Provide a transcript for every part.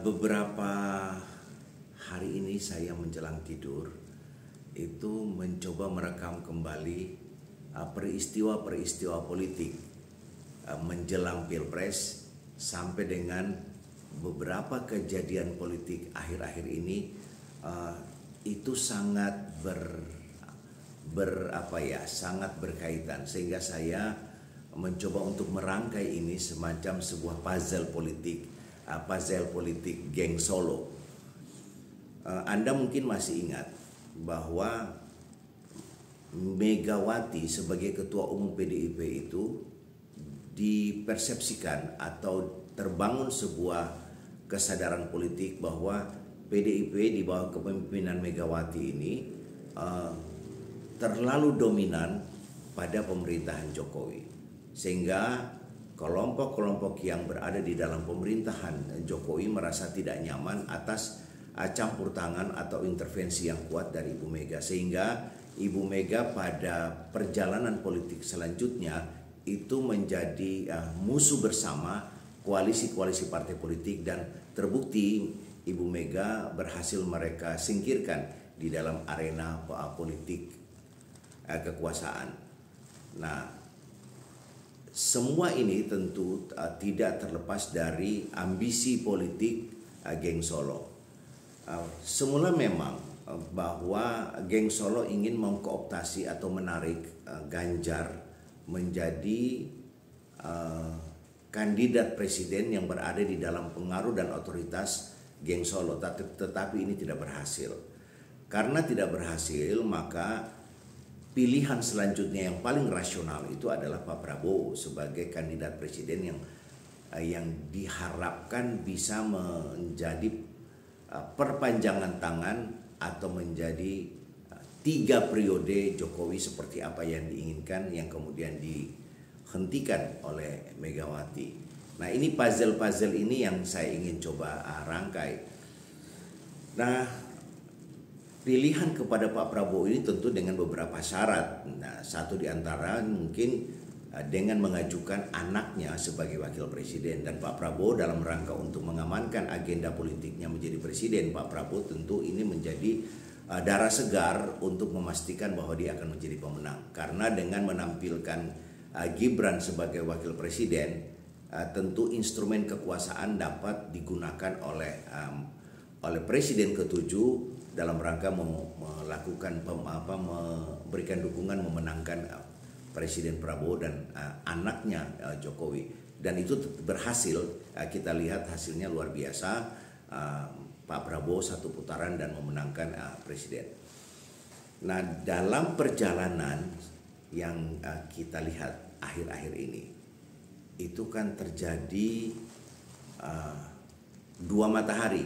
Beberapa hari ini saya menjelang tidur itu mencoba merekam kembali peristiwa-peristiwa politik menjelang Pilpres sampai dengan beberapa kejadian politik akhir-akhir ini. Itu sangat sangat berkaitan, sehingga saya mencoba untuk merangkai ini semacam sebuah puzzle politik geng Solo. Anda mungkin masih ingat bahwa Megawati sebagai ketua umum PDIP itu dipersepsikan atau terbangun sebuah kesadaran politik bahwa PDIP di bawah kepemimpinan Megawati ini terlalu dominan pada pemerintahan Jokowi, sehingga kelompok-kelompok yang berada di dalam pemerintahan Jokowi merasa tidak nyaman atas campur tangan atau intervensi yang kuat dari Ibu Mega, sehingga Ibu Mega pada perjalanan politik selanjutnya itu menjadi musuh bersama koalisi-koalisi partai politik, dan terbukti Ibu Mega berhasil mereka singkirkan di dalam arena politik kekuasaan. Nah, semua ini tentu tidak terlepas dari ambisi politik geng Solo. Semula memang bahwa geng Solo ingin mengkooptasi atau menarik Ganjar menjadi kandidat presiden yang berada di dalam pengaruh dan otoritas geng Solo, tetapi ini tidak berhasil. Karena tidak berhasil, maka pilihan selanjutnya yang paling rasional itu adalah Pak Prabowo sebagai kandidat presiden yang diharapkan bisa menjadi perpanjangan tangan atau menjadi 3 periode Jokowi seperti apa yang diinginkan, yang kemudian dihentikan oleh Megawati. Nah, ini puzzle ini yang saya ingin coba rangkai. Nah, pilihan kepada Pak Prabowo ini tentu dengan beberapa syarat. Nah, satu di antara mungkin dengan mengajukan anaknya sebagai wakil presiden, dan Pak Prabowo dalam rangka untuk mengamankan agenda politiknya menjadi presiden, Pak Prabowo tentu ini menjadi darah segar untuk memastikan bahwa dia akan menjadi pemenang. Karena dengan menampilkan Gibran sebagai wakil presiden, tentu instrumen kekuasaan dapat digunakan oleh presiden ke-7 dalam rangka melakukan memberikan dukungan memenangkan Presiden Prabowo dan anaknya Jokowi. Dan itu berhasil. Kita lihat hasilnya luar biasa. Pak Prabowo 1 putaran dan memenangkan presiden. Nah, dalam perjalanan yang kita lihat akhir-akhir ini, itu kan terjadi 2 matahari.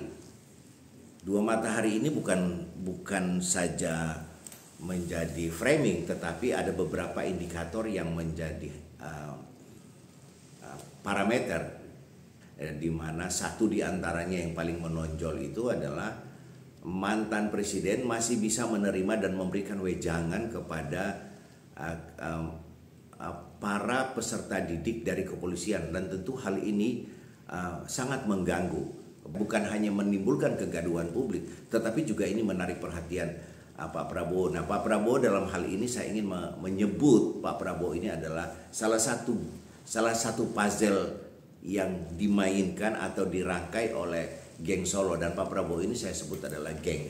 2 matahari ini bukan saja menjadi framing, tetapi ada beberapa indikator yang menjadi parameter, di mana satu di antaranya yang paling menonjol itu adalah mantan presiden masih bisa menerima dan memberikan wejangan kepada para peserta didik dari kepolisian, dan tentu hal ini sangat mengganggu, bukan hanya menimbulkan kegaduhan publik, tetapi juga ini menarik perhatian Pak Prabowo. Nah, Pak Prabowo dalam hal ini saya ingin menyebut Pak Prabowo ini adalah salah satu puzzle yang dimainkan atau dirangkai oleh geng Solo, dan Pak Prabowo ini saya sebut adalah geng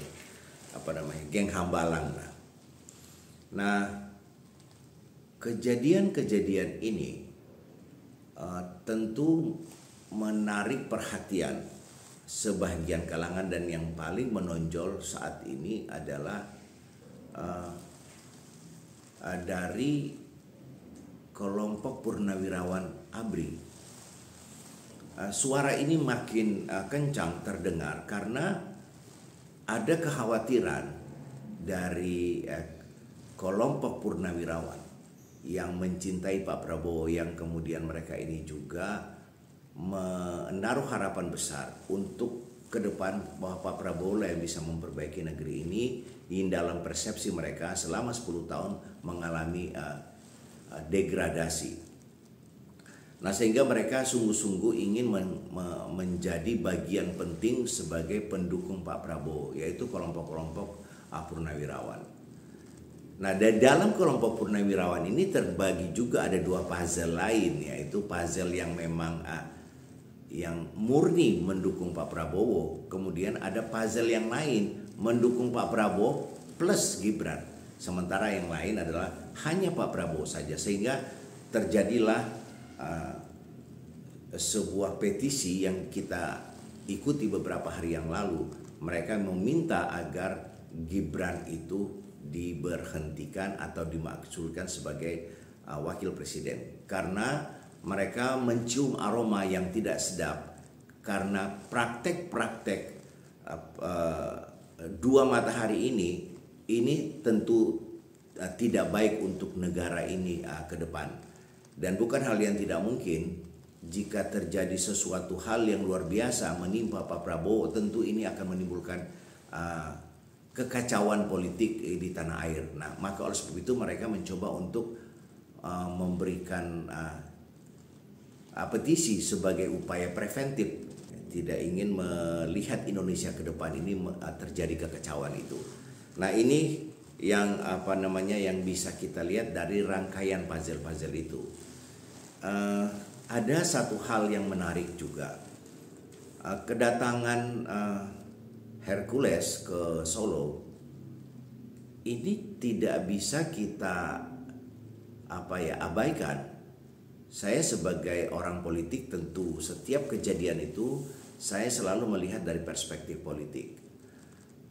Hambalang. Nah, kejadian-kejadian ini tentu menarik perhatian sebagian kalangan, dan yang paling menonjol saat ini adalah dari kelompok Purnawirawan ABRI. Suara ini makin kencang terdengar karena ada kekhawatiran dari kelompok Purnawirawan yang mencintai Pak Prabowo, yang kemudian mereka ini juga menaruh harapan besar untuk ke depan bahwa Pak Prabowo lah yang bisa memperbaiki negeri ini, yang dalam persepsi mereka selama 10 tahun mengalami degradasi. Nah, sehingga mereka sungguh-sungguh ingin menjadi bagian penting sebagai pendukung Pak Prabowo, yaitu kelompok-kelompok purnawirawan. Nah, dalam kelompok purnawirawan ini terbagi juga ada dua puzzle lain, yaitu puzzle yang memang yang murni mendukung Pak Prabowo, kemudian ada puzzle yang lain mendukung Pak Prabowo plus Gibran. Sementara yang lain adalah hanya Pak Prabowo saja, sehingga terjadilah sebuah petisi yang kita ikuti beberapa hari yang lalu. Mereka meminta agar Gibran itu diberhentikan atau dimakzulkan sebagai wakil presiden, karena mereka mencium aroma yang tidak sedap karena praktek-praktek dua matahari ini tentu tidak baik untuk negara ini ke depan. Dan bukan hal yang tidak mungkin jika terjadi sesuatu hal yang luar biasa menimpa Pak Prabowo, tentu ini akan menimbulkan kekacauan politik di tanah air. Nah, maka oleh sebab itu mereka mencoba untuk memberikan petisi sebagai upaya preventif, tidak ingin melihat Indonesia ke depan ini terjadi kekacauan itu. Nah, ini yang yang bisa kita lihat dari rangkaian puzzle-puzzle itu. Ada satu hal yang menarik juga, kedatangan Hercules ke Solo ini tidak bisa kita abaikan. Saya sebagai orang politik tentu setiap kejadian itu saya selalu melihat dari perspektif politik.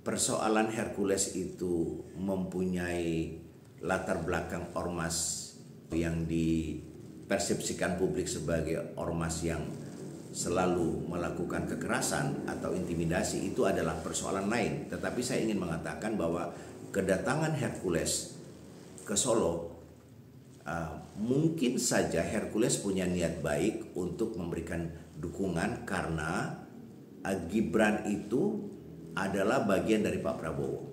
Persoalan Hercules itu mempunyai latar belakang ormas yang dipersepsikan publik sebagai ormas yang selalu melakukan kekerasan atau intimidasi, itu adalah persoalan lain. Tetapi saya ingin mengatakan bahwa kedatangan Hercules ke Solo, mungkin saja Hercules punya niat baik untuk memberikan dukungan karena Gibran itu adalah bagian dari Pak Prabowo.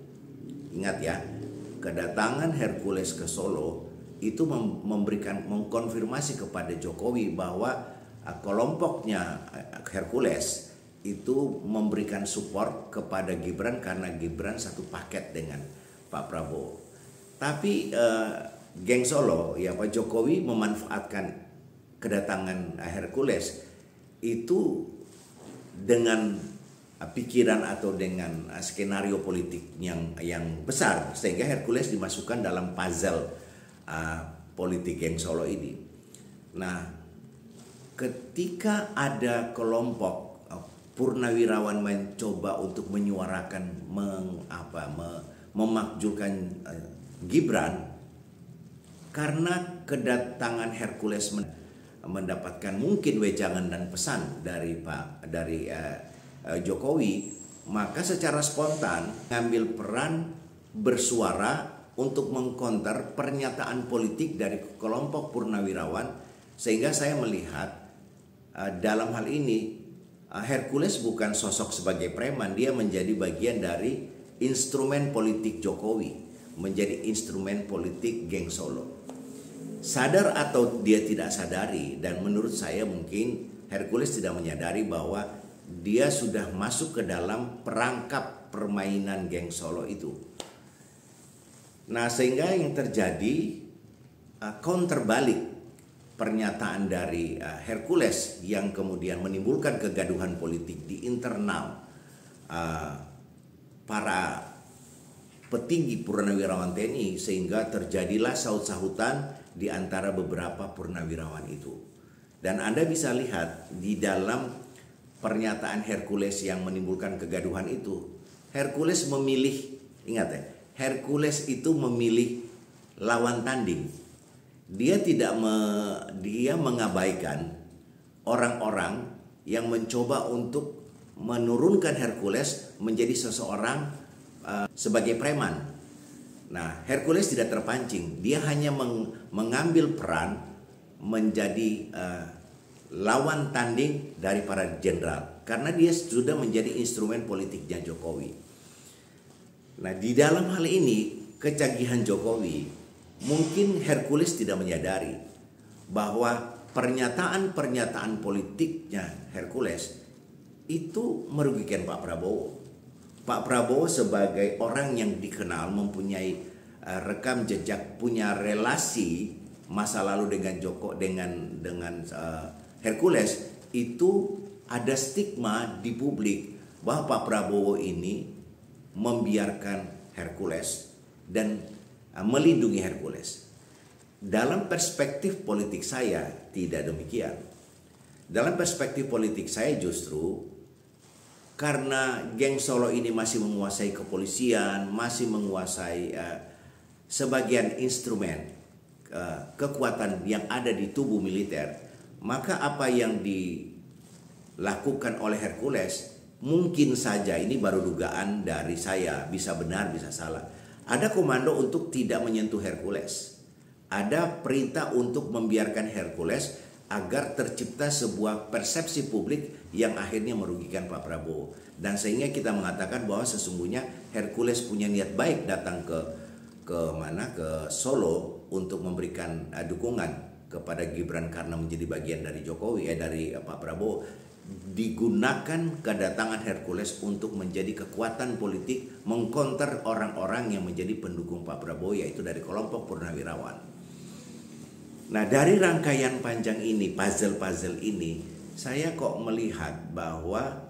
Ingat ya, kedatangan Hercules ke Solo itu mengkonfirmasi kepada Jokowi bahwa kelompoknya Hercules itu memberikan support kepada Gibran karena Gibran satu paket dengan Pak Prabowo. Tapi geng Solo, Pak Jokowi memanfaatkan kedatangan Hercules itu dengan pikiran atau dengan skenario politik yang besar, sehingga Hercules dimasukkan dalam puzzle politik geng Solo ini. Nah, ketika ada kelompok purnawirawan mencoba untuk menyuarakan memakzulkan Gibran, karena kedatangan Hercules mendapatkan mungkin wejangan dan pesan dari Jokowi, maka secara spontan mengambil peran bersuara untuk mengkonter pernyataan politik dari kelompok purnawirawan, sehingga saya melihat dalam hal ini Hercules bukan sosok sebagai preman, dia menjadi bagian dari instrumen politik Jokowi, menjadi instrumen politik geng Solo. Sadar atau dia tidak sadari, dan menurut saya mungkin Hercules tidak menyadari bahwa dia sudah masuk ke dalam perangkap permainan geng Solo itu. Nah, sehingga yang terjadi counterbalik pernyataan dari Hercules yang kemudian menimbulkan kegaduhan politik di internal para petinggi purnawirawan TNI, sehingga terjadilah saut-sautan di antara beberapa purnawirawan itu. Dan Anda bisa lihat di dalam pernyataan Hercules yang menimbulkan kegaduhan itu, Hercules memilih, ingat ya, Hercules itu memilih lawan tanding. Dia mengabaikan orang-orang yang mencoba untuk menurunkan Hercules menjadi seseorang sebagai preman. Nah, Hercules tidak terpancing. Dia hanya mengambil peran menjadi lawan tanding dari para jenderal, karena dia sudah menjadi instrumen politiknya Jokowi. Nah, di dalam hal ini kecanggihan Jokowi, mungkin Hercules tidak menyadari bahwa pernyataan-pernyataan politiknya Hercules itu merugikan Pak Prabowo. Pak Prabowo sebagai orang yang dikenal mempunyai rekam jejak, punya relasi masa lalu dengan Hercules, itu ada stigma di publik bahwa Pak Prabowo ini membiarkan Hercules dan melindungi Hercules. Dalam perspektif politik saya tidak demikian. Dalam perspektif politik saya justru karena geng Solo ini masih menguasai kepolisian, masih menguasai sebagian instrumen kekuatan yang ada di tubuh militer, maka apa yang dilakukan oleh Hercules mungkin saja, ini baru dugaan dari saya, bisa benar bisa salah, ada komando untuk tidak menyentuh Hercules. Ada perintah untuk membiarkan Hercules agar tercipta sebuah persepsi publik yang akhirnya merugikan Pak Prabowo. Dan sehingga kita mengatakan bahwa sesungguhnya Hercules punya niat baik datang ke Solo untuk memberikan dukungan kepada Gibran karena menjadi bagian dari Jokowi, dari Pak Prabowo. Digunakan kedatangan Hercules untuk menjadi kekuatan politik mengkonter orang-orang yang menjadi pendukung Pak Prabowo, yaitu dari kelompok Purnawirawan. Nah, dari rangkaian panjang ini, puzzle-puzzle ini, saya kok melihat bahwa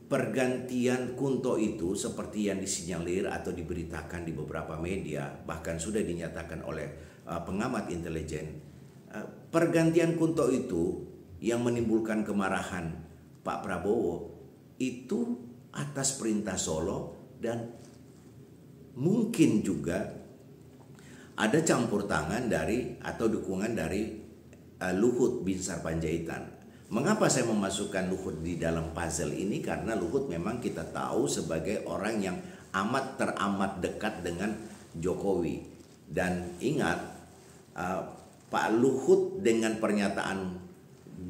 pergantian Kunto itu seperti yang disinyalir atau diberitakan di beberapa media, bahkan sudah dinyatakan oleh pengamat intelijen, pergantian Kunto itu yang menimbulkan kemarahan Pak Prabowo itu atas perintah Solo, dan mungkin juga ada campur tangan dari atau dukungan dari Luhut Binsar Panjaitan. Mengapa saya memasukkan Luhut di dalam puzzle ini? Karena Luhut memang kita tahu sebagai orang yang teramat dekat dengan Jokowi. Dan ingat, Pak Luhut dengan pernyataan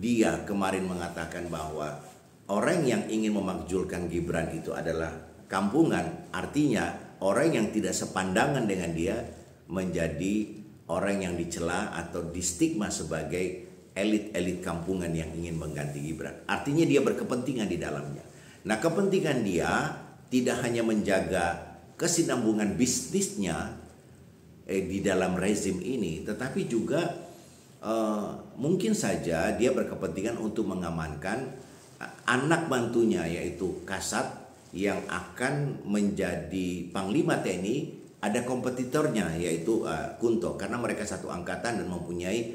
dia kemarin mengatakan bahwa orang yang ingin memakzulkan Gibran itu adalah kampungan. Artinya orang yang tidak sepandangan dengan dia menjadi orang yang dicela atau distigma sebagai elit-elit kampungan yang ingin mengganti Gibran. Artinya dia berkepentingan di dalamnya. Nah, kepentingan dia tidak hanya menjaga kesinambungan bisnisnya di dalam rezim ini, tetapi juga mungkin saja dia berkepentingan untuk mengamankan anak bantunya, yaitu Kasat, yang akan menjadi Panglima TNI. Ada kompetitornya yaitu Kunto, karena mereka satu angkatan dan mempunyai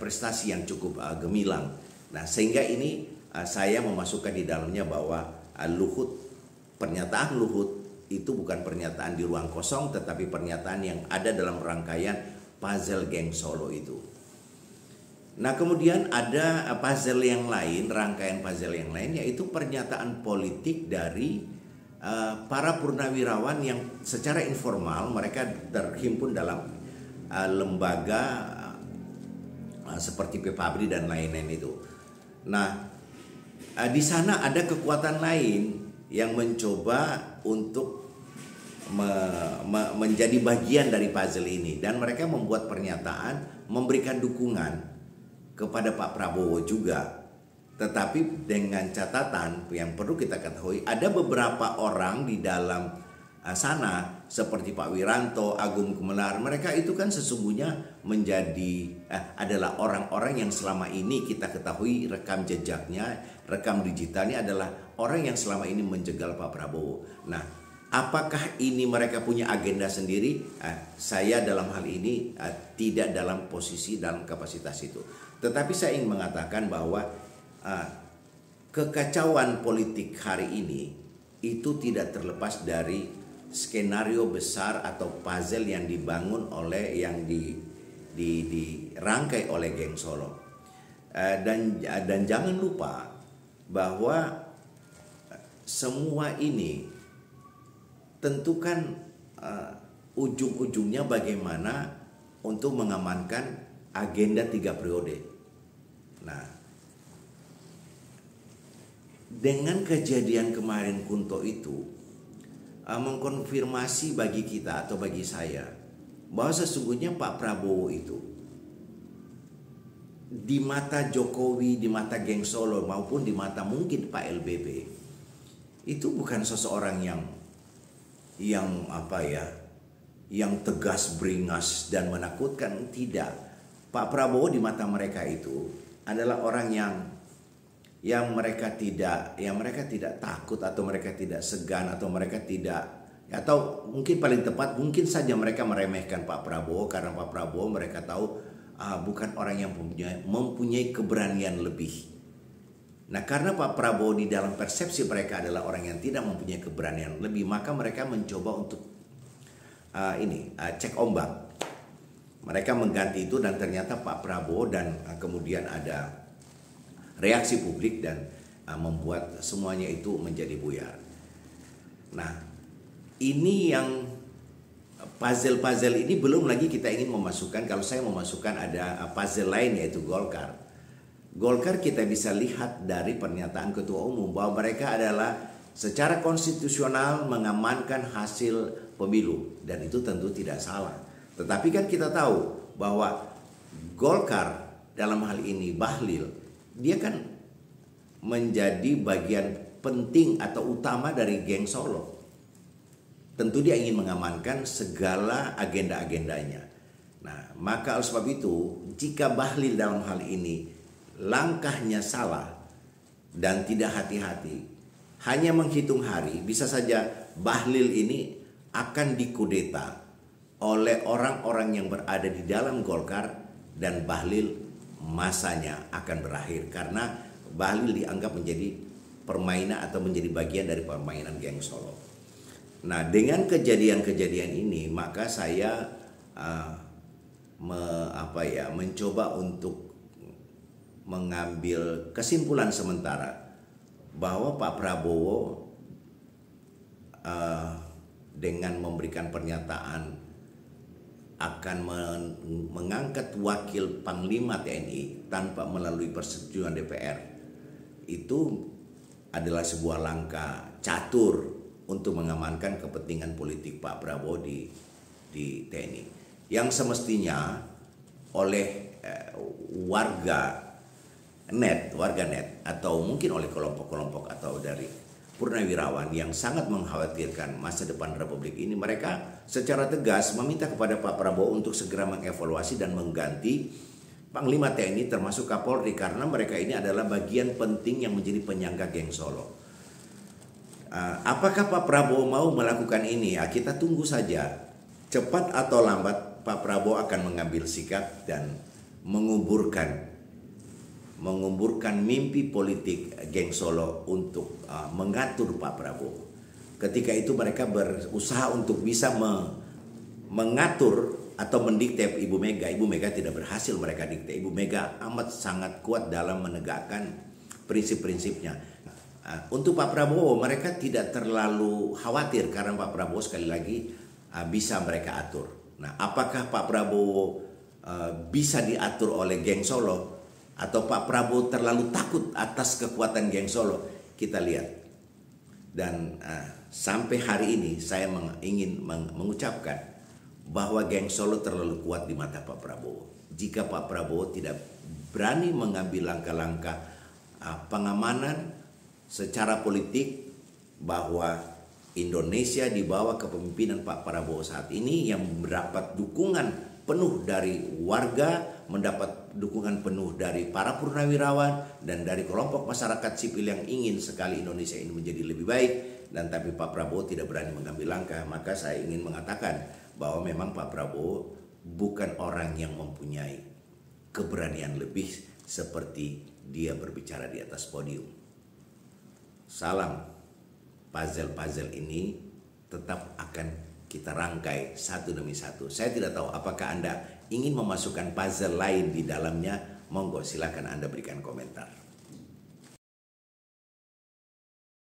prestasi yang cukup gemilang. Nah, sehingga ini saya memasukkan di dalamnya bahwa pernyataan Luhut itu bukan pernyataan di ruang kosong, tetapi pernyataan yang ada dalam rangkaian puzzle geng Solo itu. Nah, kemudian ada puzzle yang lain, rangkaian puzzle yang lain, yaitu pernyataan politik dari para purnawirawan yang secara informal mereka terhimpun dalam lembaga seperti PPABRI dan lain-lain itu. Nah, di sana ada kekuatan lain yang mencoba untuk menjadi bagian dari puzzle ini, dan mereka membuat pernyataan memberikan dukungan kepada Pak Prabowo juga. Tetapi dengan catatan yang perlu kita ketahui, ada beberapa orang di dalam sana seperti Pak Wiranto, Agung Gumelar, mereka itu kan sesungguhnya adalah orang-orang yang selama ini kita ketahui rekam jejaknya, rekam digitalnya adalah orang yang selama ini menjegal Pak Prabowo. Nah, apakah ini mereka punya agenda sendiri? Saya dalam hal ini tidak dalam posisi, dalam kapasitas itu. Tetapi saya ingin mengatakan bahwa kekacauan politik hari ini itu tidak terlepas dari skenario besar atau puzzle yang dibangun oleh yang dirangkai oleh geng Solo. Dan jangan lupa bahwa semua ini tentukan ujung-ujungnya bagaimana untuk mengamankan agenda 3 periode. Nah, dengan kejadian kemarin Kunto itu mengkonfirmasi bagi kita atau bagi saya bahwa sesungguhnya Pak Prabowo itu di mata Jokowi, di mata geng Solo maupun di mata mungkin Pak LBP, itu bukan seseorang yang apa ya, yang tegas, beringas dan menakutkan. Tidak. Pak Prabowo di mata mereka itu adalah orang yang mereka tidak takut, atau mereka tidak segan, atau mereka tidak, atau mungkin paling tepat mungkin saja mereka meremehkan Pak Prabowo karena Pak Prabowo mereka tahu bukan orang yang mempunyai keberanian lebih. Nah, karena Pak Prabowo di dalam persepsi mereka adalah orang yang tidak mempunyai keberanian lebih, maka mereka mencoba untuk cek ombak. Mereka mengganti itu, dan ternyata Pak Prabowo dan kemudian ada reaksi publik dan membuat semuanya itu menjadi buyar. Nah, ini yang puzzle ini belum lagi kita ingin memasukkan, kalau saya memasukkan ada puzzle lain yaitu Golkar. Golkar kita bisa lihat dari pernyataan Ketua Umum bahwa mereka adalah secara konstitusional mengamankan hasil pemilu, dan itu tentu tidak salah. Tetapi kan kita tahu bahwa Golkar dalam hal ini Bahlil, dia kan menjadi bagian penting atau utama dari geng Solo. Tentu dia ingin mengamankan segala agenda-agendanya. Nah, maka oleh sebab itu, jika Bahlil dalam hal ini langkahnya salah dan tidak hati-hati, hanya menghitung hari, bisa saja Bahlil ini akan dikudeta oleh orang-orang yang berada di dalam Golkar, dan Bahlil masanya akan berakhir karena Bahlil dianggap menjadi permainan atau menjadi bagian dari permainan geng Solo. Nah, dengan kejadian-kejadian ini, maka saya mencoba untuk mengambil kesimpulan sementara bahwa Pak Prabowo dengan memberikan pernyataan akan mengangkat wakil Panglima TNI tanpa melalui persetujuan DPR, itu adalah sebuah langkah catur untuk mengamankan kepentingan politik Pak Prabowo di TNI, yang semestinya oleh warga net atau mungkin oleh kelompok-kelompok atau dari purnawirawan yang sangat mengkhawatirkan masa depan Republik ini, mereka secara tegas meminta kepada Pak Prabowo untuk segera mengevaluasi dan mengganti Panglima TNI termasuk Kapolri, karena mereka ini adalah bagian penting yang menjadi penyangga geng Solo. Apakah Pak Prabowo mau melakukan ini? Kita tunggu saja. Cepat atau lambat Pak Prabowo akan mengambil sikap dan menguburkan mimpi politik geng Solo untuk mengatur Pak Prabowo. Ketika itu mereka berusaha untuk bisa mengatur atau mendikte Ibu Mega. Ibu Mega tidak berhasil mereka dikte. Ibu Mega amat sangat kuat dalam menegakkan prinsip-prinsipnya. Untuk Pak Prabowo mereka tidak terlalu khawatir karena Pak Prabowo sekali lagi bisa mereka atur. Nah, apakah Pak Prabowo bisa diatur oleh geng Solo, atau Pak Prabowo terlalu takut atas kekuatan geng Solo? Kita lihat. Dan sampai hari ini saya ingin mengucapkan bahwa geng Solo terlalu kuat di mata Pak Prabowo. Jika Pak Prabowo tidak berani mengambil langkah-langkah pengamanan secara politik, bahwa Indonesia di bawah kepemimpinan Pak Prabowo saat ini yang mendapat dukungan penuh dari warga, mendapat dukungan penuh dari para purnawirawan dan dari kelompok masyarakat sipil yang ingin sekali Indonesia ini menjadi lebih baik, dan tapi Pak Prabowo tidak berani mengambil langkah, maka saya ingin mengatakan bahwa memang Pak Prabowo bukan orang yang mempunyai keberanian lebih seperti dia berbicara di atas podium. Salam, puzzle-puzzle ini tetap akan kita rangkai satu demi satu. Saya tidak tahu apakah Anda ingin memasukkan puzzle lain di dalamnya. Monggo silakan Anda berikan komentar.